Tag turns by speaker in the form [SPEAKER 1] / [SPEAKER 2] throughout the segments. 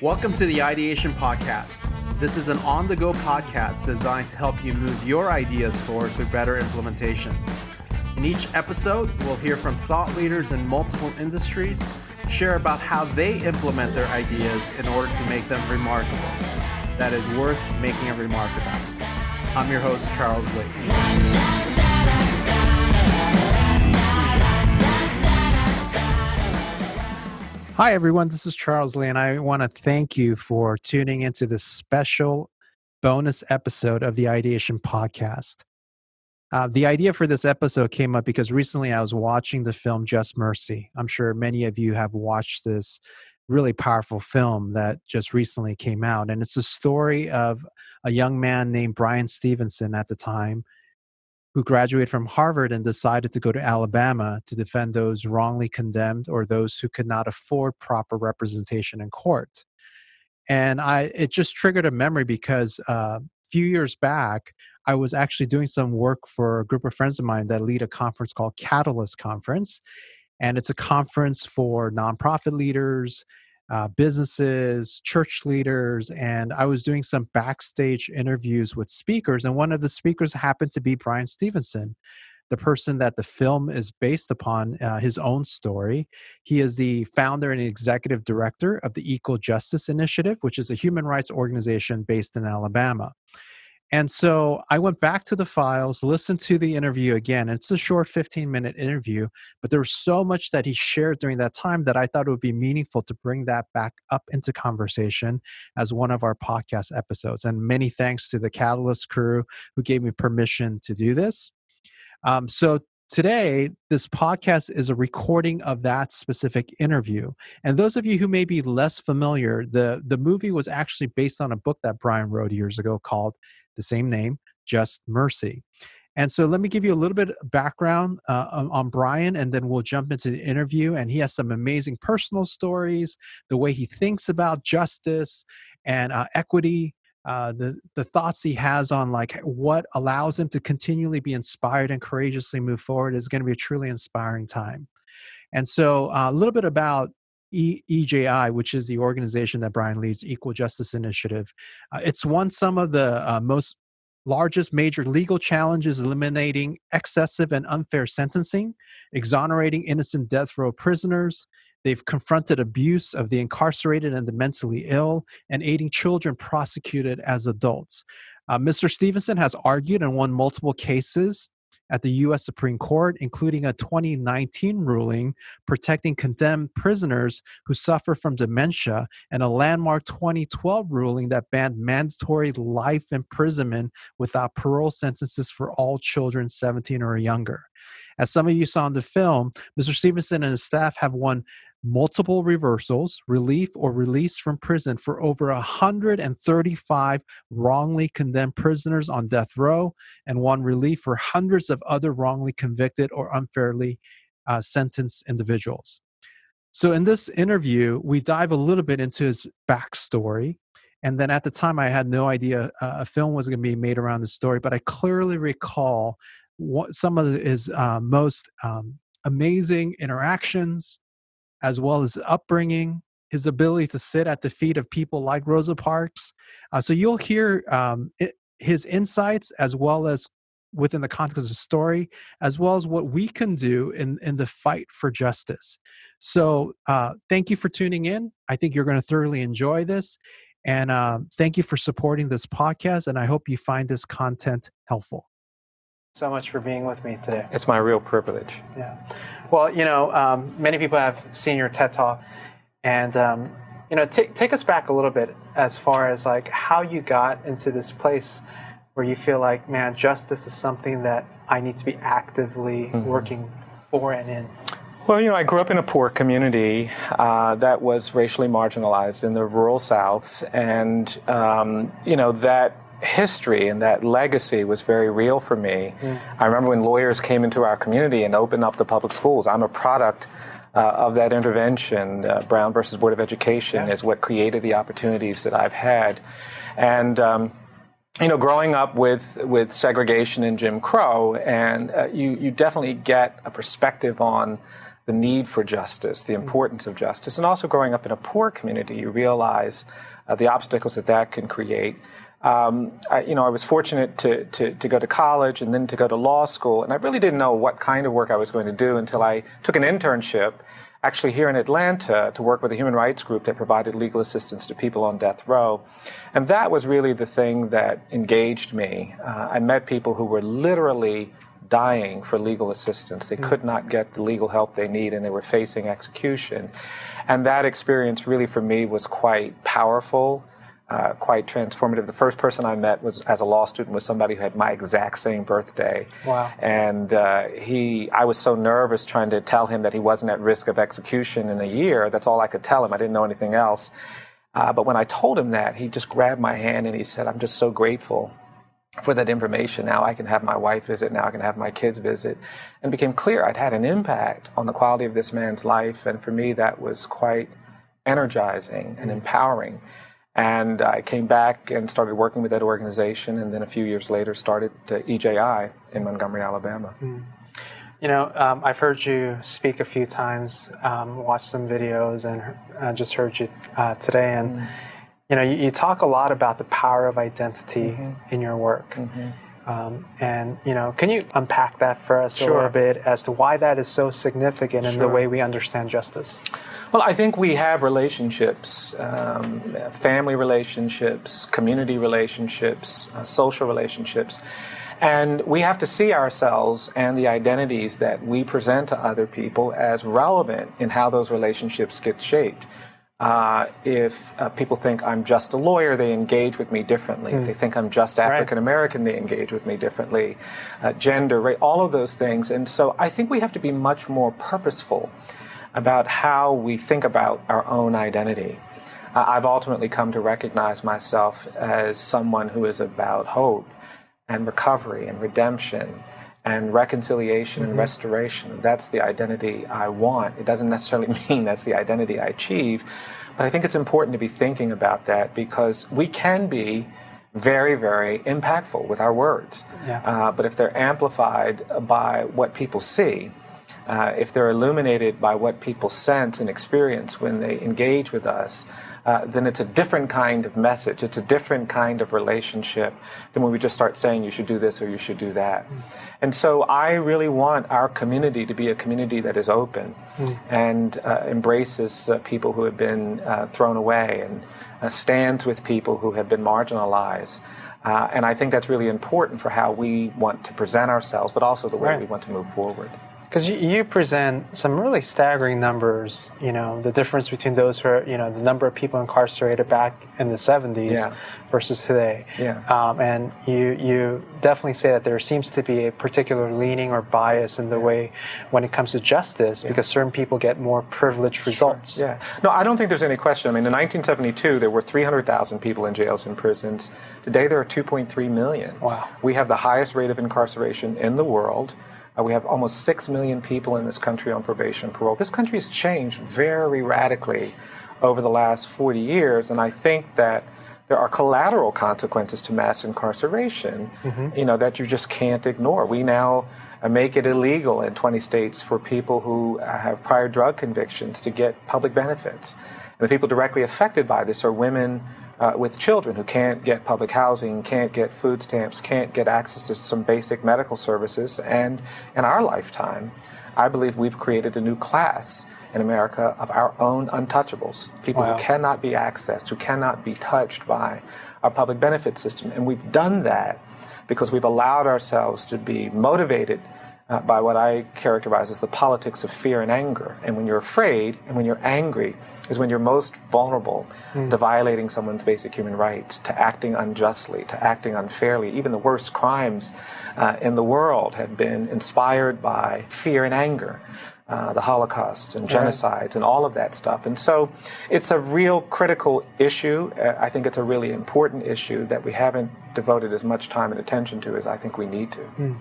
[SPEAKER 1] Welcome to the Ideation Podcast. This is an on-the-go podcast designed to help you move your ideas forward through better implementation. In each episode, we'll hear from thought leaders in multiple industries, share about how they implement their ideas in order to make them remarkable. That is worth making a remark about. I'm your host, Charles Lee. Hi, everyone. This is Charles Lee, and I want to thank you for tuning into this special bonus episode of the Ideation Podcast. The idea for this episode came up because recently I was watching the film Just Mercy. I'm sure many of you have watched this really powerful film that just recently came out, and it's a story of a young man named Bryan Stevenson at the time who graduated from Harvard and decided to go to Alabama to defend those wrongly condemned or those who could not afford proper representation in court. And it just triggered a memory because a few years back, I was actually doing some work for a group of friends of mine that lead a conference called Catalyst Conference. And it's a conference for nonprofit leaders, businesses, church leaders, and I was doing some backstage interviews with speakers, and one of the speakers happened to be Bryan Stevenson, the person that the film is based upon, his own story. He is the founder and executive director of the Equal Justice Initiative, which is a human rights organization based in Alabama. And so I went back to the files, listened to the interview again. It's a short 15-minute interview, but there was so much that he shared during that time that I thought it would be meaningful to bring that back up into conversation as one of our podcast episodes. And many thanks to the Catalyst crew who gave me permission to do this. So today, this podcast is a recording of that specific interview. And those of you who may be less familiar, the movie was actually based on a book that Bryan wrote years ago called the same name, Just Mercy. And so let me give you a little bit of background on Bryan, and then we'll jump into the interview. And he has some amazing personal stories, the way he thinks about justice and equity, the thoughts he has on like what allows him to continually be inspired and courageously move forward is going to be a truly inspiring time. And so a little bit about EJI, which is the organization that Bryan leads, Equal Justice Initiative. It's won some of the most largest major legal challenges, eliminating excessive and unfair sentencing, exonerating innocent death row prisoners. They've confronted abuse of the incarcerated and the mentally ill, and aiding children prosecuted as adults. Mr. Stevenson has argued and won multiple cases at the U.S. Supreme Court, including a 2019 ruling protecting condemned prisoners who suffer from dementia, and a landmark 2012 ruling that banned mandatory life imprisonment without parole sentences for all children 17 or younger. As some of you saw in the film, Mr. Stevenson and his staff have won multiple reversals, relief, or release from prison for over 135 wrongly condemned prisoners on death row, and won relief for hundreds of other wrongly convicted or unfairly sentenced individuals. So in this interview, we dive a little bit into his backstory. And then at the time, I had no idea a film was going to be made around the story, but I clearly recall some of his most amazing interactions, as well as upbringing, his ability to sit at the feet of people like Rosa Parks. So you'll hear his insights, as well as within the context of the story, as well as what we can do in the fight for justice. So thank you for tuning in. I think you're going to thoroughly enjoy this. And thank you for supporting this podcast. And I hope you find this content helpful. So much for being with me today.
[SPEAKER 2] It's my real privilege.
[SPEAKER 1] Yeah. Well, many people have seen your TED Talk, and take us back a little bit as far as like how you got into this place where you feel like, man, justice is something that I need to be actively working for and in.
[SPEAKER 2] Well, I grew up in a poor community that was racially marginalized in the rural South, and that history and that legacy was very real for me. I remember when lawyers came into our community and opened up the public schools. I'm a product of that intervention. Brown versus Board of Education is what created the opportunities that I've had. And growing up with segregation and Jim Crow, and you definitely get a perspective on the need for justice, the importance of justice. And also growing up in a poor community, you realize the obstacles that can create. I was fortunate to go to college and then to go to law school, and I really didn't know what kind of work I was going to do until I took an internship actually here in Atlanta to work with a human rights group that provided legal assistance to people on death row. And that was really the thing that engaged me. I met people who were literally dying for legal assistance. They could not get the legal help they need, and they were facing execution. And that experience really for me was quite powerful, quite transformative. The first person I met was as a law student was somebody who had my exact same birthday.
[SPEAKER 1] Wow.
[SPEAKER 2] And I was so nervous trying to tell him that he wasn't at risk of execution in a year. That's all I could tell him. I didn't know anything else. But when I told him that, he just grabbed my hand and he said, "I'm just so grateful for that information. Now I can have my wife visit. Now I can have my kids visit." And it became clear I'd had an impact on the quality of this man's life. And for me, that was quite energizing and empowering. And I came back and started working with that organization, and then a few years later started EJI in Montgomery, Alabama.
[SPEAKER 1] I've heard you speak a few times, watched some videos, and just heard you today. And, you talk a lot about the power of identity in your work. Can you unpack that for us a little bit as to why that is so significant in the way we understand justice?
[SPEAKER 2] Well, I think we have relationships, family relationships, community relationships, social relationships, and we have to see ourselves and the identities that we present to other people as relevant in how those relationships get shaped. If people think I'm just a lawyer, they engage with me differently. If they think I'm just African American, they engage with me differently. Gender, race, all of those things. And so I think we have to be much more purposeful about how we think about our own identity. I've ultimately come to recognize myself as someone who is about hope and recovery and redemption and reconciliation and restoration. That's the identity I want. It doesn't necessarily mean that's the identity I achieve, but I think it's important to be thinking about that because we can be very, very impactful with our words. But if they're amplified by what people see, if they're illuminated by what people sense and experience when they engage with us, then it's a different kind of message. It's a different kind of relationship than when we just start saying you should do this or you should do that. And so I really want our community to be a community that is open and embraces people who have been thrown away and stands with people who have been marginalized. And I think that's really important for how we want to present ourselves, but also the way we want to move forward.
[SPEAKER 1] Because you present some really staggering numbers, the difference between those who are, the number of people incarcerated back in the 70s versus today. And you definitely say that there seems to be a particular leaning or bias in the way when it comes to justice because certain people get more privileged results.
[SPEAKER 2] No, I don't think there's any question. I mean, in 1972, there were 300,000 people in jails and prisons. Today, there are 2.3 million.
[SPEAKER 1] Wow.
[SPEAKER 2] We have the highest rate of incarceration in the world. We have almost 6 million people in this country on probation and parole. This country has changed very radically over the last 40 years, and I think that there are collateral consequences to mass incarceration, that you just can't ignore. We now make it illegal in 20 states for people who have prior drug convictions to get public benefits. And the people directly affected by this are women with children who can't get public housing, can't get food stamps, can't get access to some basic medical services. And in our lifetime, I believe we've created a new class in America of our own untouchables, people who cannot be accessed, who cannot be touched by our public benefit system. And we've done that because we've allowed ourselves to be motivated by what I characterize as the politics of fear and anger. And when you're afraid and when you're angry is when you're most vulnerable to violating someone's basic human rights, to acting unjustly, to acting unfairly. Even the worst crimes in the world have been inspired by fear and anger. The Holocaust and genocides and all of that stuff. And so it's a real critical issue. I think it's a really important issue that we haven't devoted as much time and attention to as I think we need to.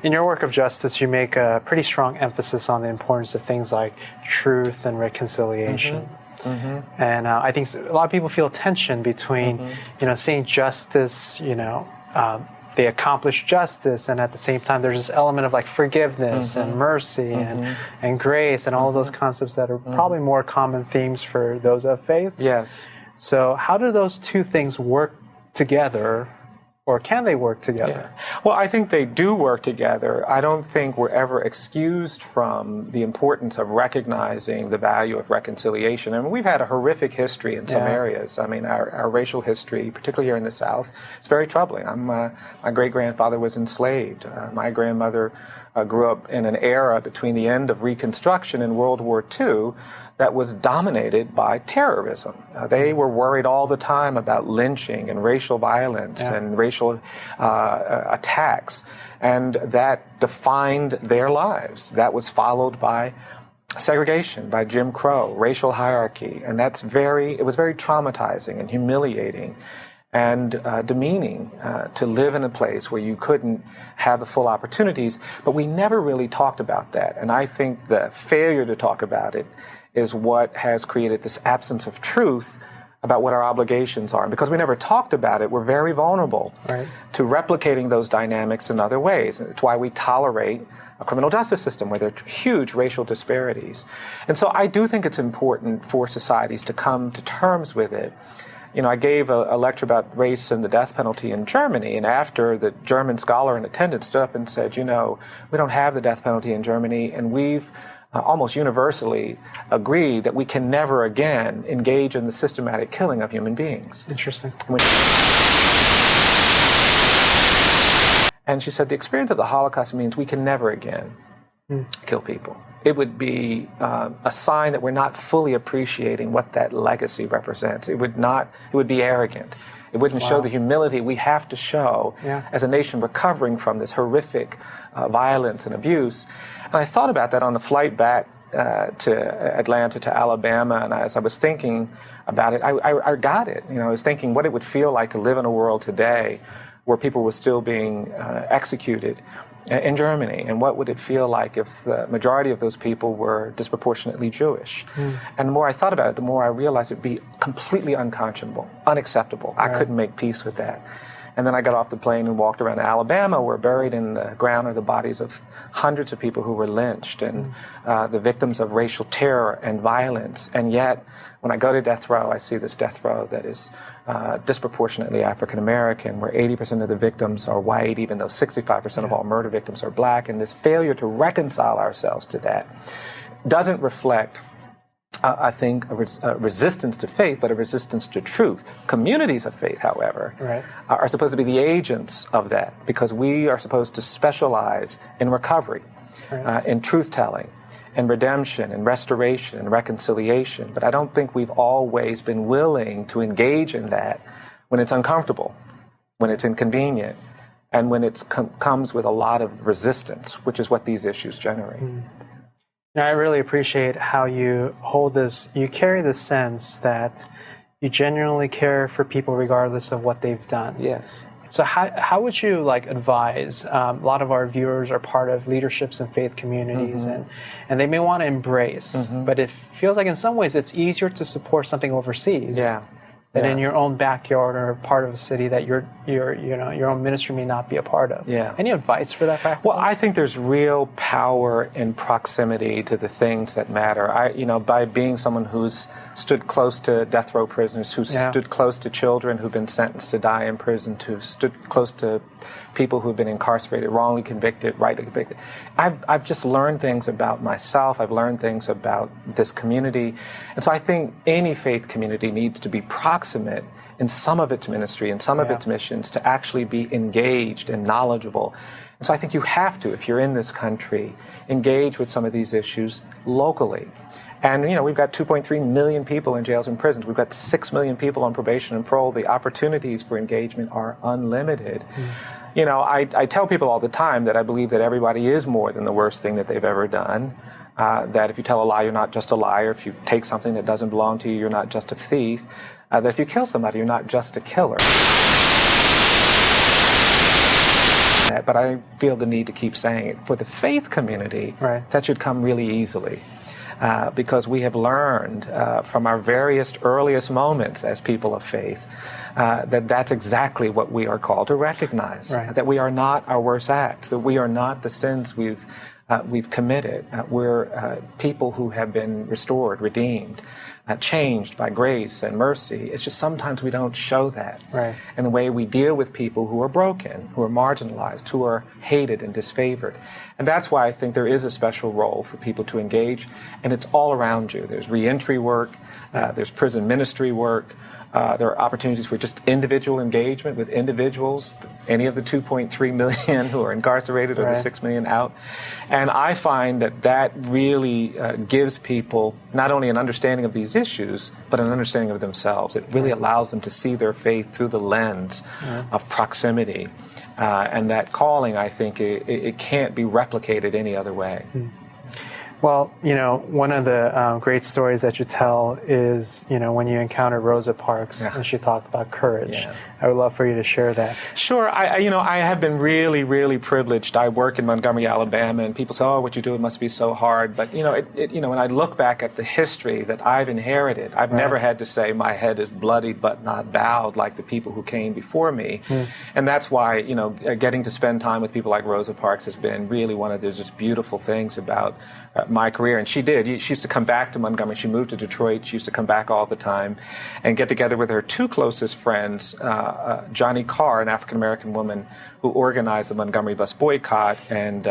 [SPEAKER 1] In your work of justice, you make a pretty strong emphasis on the importance of things like truth and reconciliation. And I think a lot of people feel tension between, seeing justice, they accomplish justice, and at the same time there's this element of like forgiveness and mercy and grace and all of those concepts that are probably more common themes for those of faith.
[SPEAKER 2] Yes.
[SPEAKER 1] So how do those two things work together, or can they work together?
[SPEAKER 2] Yeah. Well, I think they do work together. I don't think we're ever excused from the importance of recognizing the value of reconciliation. I mean, we've had a horrific history in some areas. I mean, our racial history, particularly here in the South, is very troubling. My great-grandfather was enslaved. My grandmother grew up in an era between the end of Reconstruction and World War II that was dominated by terrorism. They were worried all the time about lynching and racial violence and racial attacks, and that defined their lives. That was followed by segregation, by Jim Crow, racial hierarchy, and it was very traumatizing and humiliating and demeaning to live in a place where you couldn't have the full opportunities, but we never really talked about that. And I think the failure to talk about it is what has created this absence of truth about what our obligations are. And because we never talked about it, we're very vulnerable to replicating those dynamics in other ways. And it's why we tolerate a criminal justice system where there are huge racial disparities. And so I do think it's important for societies to come to terms with it. You know, I gave a lecture about race and the death penalty in Germany, and after, the German scholar in attendance stood up and said, you know, we don't have the death penalty in Germany, and we've almost universally agreed that we can never again engage in the systematic killing of human beings.
[SPEAKER 1] Interesting.
[SPEAKER 2] And she said, the experience of the Holocaust means we can never again kill people. It would be a sign that we're not fully appreciating what that legacy represents. It would be arrogant. It wouldn't show the humility we have to show as a nation recovering from this horrific violence and abuse. And I thought about that on the flight back to Atlanta, to Alabama, and as I was thinking about it, I got it. You know, I was thinking what it would feel like to live in a world today where people were still being executed in Germany, and what would it feel like if the majority of those people were disproportionately Jewish? And the more I thought about it, the more I realized it'd be completely unconscionable, unacceptable. I couldn't make peace with that. And then I got off the plane and walked around Alabama, where buried in the ground are the bodies of hundreds of people who were lynched and the victims of racial terror and violence. And yet, when I go to death row, I see this death row that is disproportionately African American, where 80% of the victims are white, even though 65% of all murder victims are black. And this failure to reconcile ourselves to that doesn't reflect, I think, a resistance to faith, but a resistance to truth. Communities of faith, however, are supposed to be the agents of that, because we are supposed to specialize in recovery, in truth-telling, in redemption, in restoration, and reconciliation. But I don't think we've always been willing to engage in that when it's uncomfortable, when it's inconvenient, and when it comes with a lot of resistance, which is what these issues generate.
[SPEAKER 1] Now, I really appreciate how you carry the sense that you genuinely care for people regardless of what they've done.
[SPEAKER 2] Yes.
[SPEAKER 1] So how would you advise? A lot of our viewers are part of leaderships and faith communities, and they may want to embrace, but it feels like in some ways it's easier to support something overseas than in your own backyard or part of a city that your own ministry may not be a part of. Any advice for that fact?
[SPEAKER 2] Well, I think there's real power in proximity to the things that matter. By being someone who's stood close to death row prisoners, who's stood close to children who've been sentenced to die in prison, who've stood close to people who've been incarcerated, wrongly convicted, rightly convicted. I've just learned things about myself. I've learned things about this community. And so I think any faith community needs to be proximate in some of its ministry and some of its missions to actually be engaged and knowledgeable. And so I think you have to, if you're in this country, engage with some of these issues locally. And, we've got 2.3 million people in jails and prisons. We've got 6 million people on probation and parole. The opportunities for engagement are unlimited. I tell people all the time that I believe that everybody is more than the worst thing that they've ever done. That if you tell a lie, you're not just a liar. If you take something that doesn't belong to you, you're not just a thief. That if you kill somebody, you're not just a killer. But I feel the need to keep saying it. For the faith community, that should come really easily. because we have learned from our various earliest moments as people of faith that that's exactly what we are called to recognize, that we are not our worst acts, that we are not the sins we've committed. We're people who have been restored, redeemed, changed by grace and mercy. It's just sometimes we don't show that. And the way we deal with people who are broken, who are marginalized, who are hated and disfavored. And that's why I think there is a special role for people to engage, and it's all around you. There's reentry work, there's prison ministry work, there are opportunities for just individual engagement with individuals, any of the 2.3 million who are incarcerated or the 6 million out. And I find that really gives people not only an understanding of these issues, but an understanding of themselves. It really allows them to see their faith through the lens of proximity. And that calling, I think, it can't be replicated any other way.
[SPEAKER 1] Well, one of the great stories that you tell is, when you encountered Rosa Parks and she talked about courage. I would love for you to share that.
[SPEAKER 2] Sure. I have been really, really privileged. I work in Montgomery, Alabama, and people say, "Oh, what you do, it must be so hard." But when I look back at the history that I've inherited, I've never had to say my head is bloodied but not bowed like the people who came before me, and that's why getting to spend time with people like Rosa Parks has been really one of the just beautiful things about my career. And she did. She used to come back to Montgomery. She moved to Detroit. She used to come back all the time and get together with her two closest friends, Johnny Carr, an African-American woman who organized the Montgomery bus boycott, and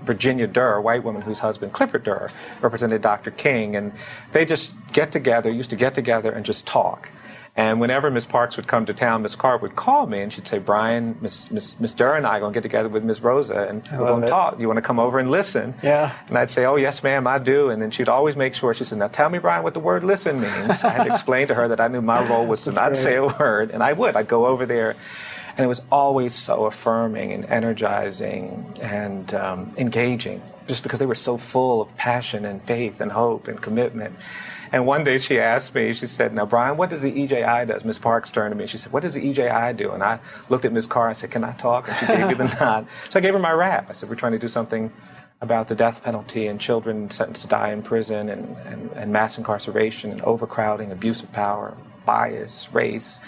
[SPEAKER 2] Virginia Durr, a white woman whose husband, Clifford Durr, represented Dr. King. And they just used to get together and just talk. And whenever Miss Parks would come to town, Miss Carr would call me and she'd say, "Brian, Miss Durr and I are going to get together with Miss Rosa and we're going to talk. You want to come over and listen?" And I'd say, "Oh, yes, ma'am, I do." And then she'd always make sure, she said, "Now tell me, Brian, what the word listen means." I had to explain to her that I knew my role was to not say a word. And I'd go over there. And it was always so affirming and energizing and engaging, just because they were so full of passion and faith and hope and commitment. And one day she asked me, she said, "Now, Brian, what does the EJI do?" Miss Parks turned to me and she said, "What does the EJI do?" And I looked at Miss Carr and said, "Can I talk?" And she gave me the nod. So I gave her my rap. I said, "We're trying to do something about the death penalty and children sentenced to die in prison and mass incarceration and overcrowding, abuse of power, bias, race,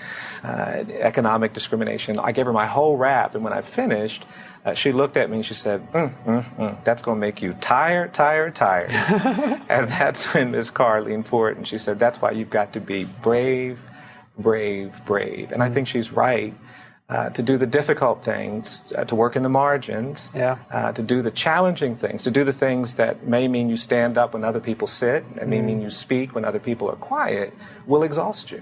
[SPEAKER 2] economic discrimination." I gave her my whole rap, and when I finished, she looked at me and she said, "That's going to make you tired." And that's when Ms. Carr leaned forward and she said, "That's why you've got to be brave, brave, brave." And I think she's right. To do the difficult things, to work in the margins, to do the challenging things, to do the things that may mean you stand up when other people sit, that may mean you speak when other people are quiet, will exhaust you.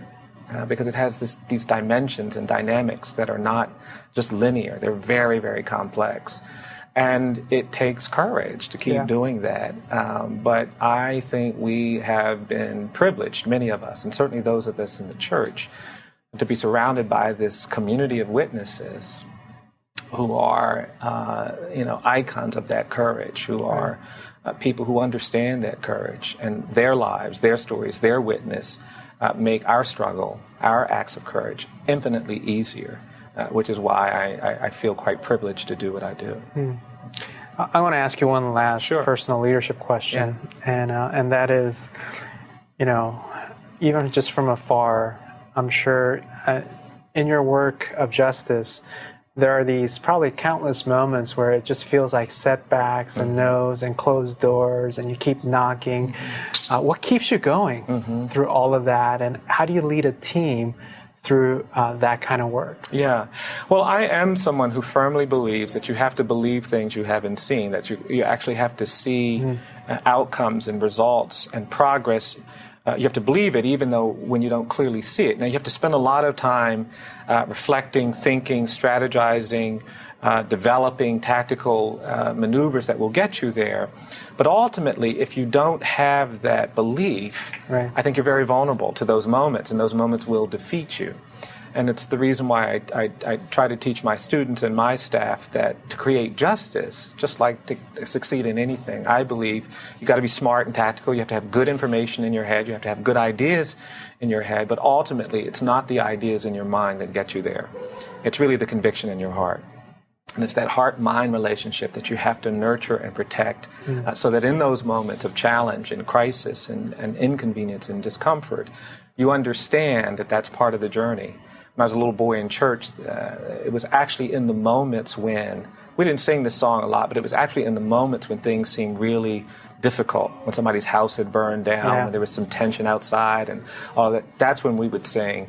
[SPEAKER 2] Because it has these dimensions and dynamics that are not just linear. They're very, very complex. And it takes courage to keep doing that. But I think we have been privileged, many of us, and certainly those of us in the church, to be surrounded by this community of witnesses who are, icons of that courage, who are people who understand that courage, and their lives, their stories, their witness make our struggle, our acts of courage, infinitely easier, which is why I feel quite privileged to do what I do.
[SPEAKER 1] I want to ask you one last personal leadership question, and that is, even just from afar, I'm sure in your work of justice, there are these probably countless moments where it just feels like setbacks and no's and closed doors, and you keep knocking. What keeps you going through all of that, and how do you lead a team through that kind of work?
[SPEAKER 2] Yeah. Well, I am someone who firmly believes that you have to believe things you haven't seen, that you actually have to see outcomes and results and progress. You have to believe it even though when you don't clearly see it. Now, you have to spend a lot of time reflecting, thinking, strategizing, developing tactical maneuvers that will get you there. But ultimately, if you don't have that belief, I think you're very vulnerable to those moments, and those moments will defeat you. And it's the reason why I try to teach my students and my staff that to create justice, just like to succeed in anything, I believe you've got to be smart and tactical. You have to have good information in your head. You have to have good ideas in your head. But ultimately, it's not the ideas in your mind that get you there. It's really the conviction in your heart. And it's that heart-mind relationship that you have to nurture and protect so that in those moments of challenge and crisis and inconvenience and discomfort, you understand that that's part of the journey. When I was a little boy in church, it was actually in the moments when, we didn't sing this song a lot, but it was actually in the moments when things seemed really difficult, when somebody's house had burned down, when there was some tension outside and all that, that's when we would sing,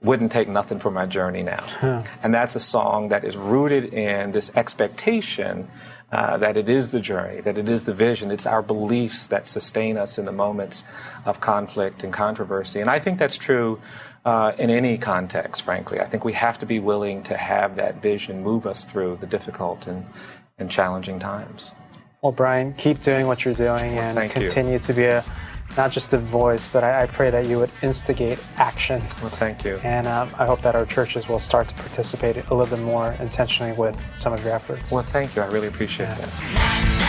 [SPEAKER 2] "Wouldn't Take Nothing for My Journey Now." And that's a song that is rooted in this expectation that it is the journey, that it is the vision. It's our beliefs that sustain us in the moments of conflict and controversy. And I think that's true in any context, frankly. I think we have to be willing to have that vision move us through the difficult and challenging times.
[SPEAKER 1] Well, Bryan, keep doing what you're doing and continue to be not just a voice, but I pray that you would instigate action.
[SPEAKER 2] Well, thank you.
[SPEAKER 1] And I hope that our churches will start to participate a little bit more intentionally with some of your efforts.
[SPEAKER 2] Well, thank you. I really appreciate that.